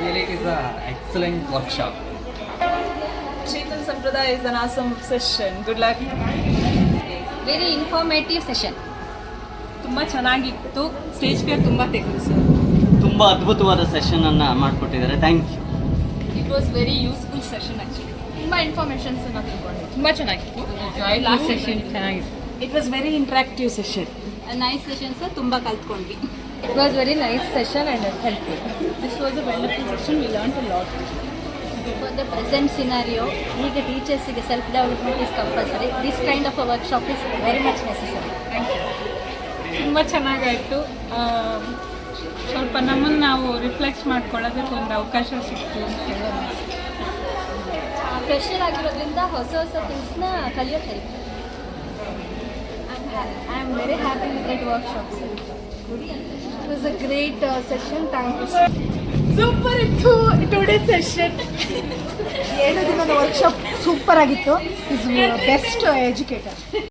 Really, it is an excellent workshop. Chetan Sampradaya is an awesome session. Good luck. Very informative session. ತುಂಬ ಚೆನ್ನಾಗಿತ್ತು. Stage fear ತುಂಬ ತೆಗೆದು sir. ತುಂಬ ಅದ್ಭುತವಾದ ಸೆಷನನ್ನು ಮಾಡಿಕೊಟ್ಟಿದ್ದಾರೆ. Thank you. It was very useful session actually. ತುಂಬ ಇನ್ಫಾರ್ಮೇಷನ್ಸನ್ನು ತಿಳ್ಕೊಂಡೆ. ತುಂಬ ಚೆನ್ನಾಗಿತ್ತು. ಲಾಸ್ಟ್ ಸೆಷನ್ ಚೆನ್ನಾಗಿತ್ತು. It was very interactive session. Nice session sir, ತುಂಬ ಕಲ್ತ್ಕೊಂಡ್ವಿ. It was very nice session and helpful. This was a wonderful session. We learned a lot. For the present scenario, ಈಗ ಟೀಚರ್ಸಿಗೆ self development is compulsory. This kind of a workshop is very much necessary. ತುಂಬ ಚೆನ್ನಾಗಾಯಿತು. ಸ್ವಲ್ಪ ನಮ್ಮನ್ನು ನಾವು reflex ಮಾಡ್ಕೊಳ್ಳೋದಕ್ಕೆ ಒಂದು ಅವಕಾಶ ಸಿಕ್ತು ಅಂತ ಹೇಳೋದು. ಫ್ರೆಶರ್ ಆಗಿರೋದ್ರಿಂದ ಹೊಸ ಹೊಸ ಥಿಂಗ್ಸ್ನ ಕಲಿಯೋಕೆ help. I am very happy with that workshop. It was a great session. Thank you. Super ಇತ್ತು ಟುಡೇ ಸೆಷನ್. 7 ದಿನದ ವರ್ಕ್ಶಾಪ್ ಸೂಪರ್ ಆಗಿತ್ತು. Is best educator.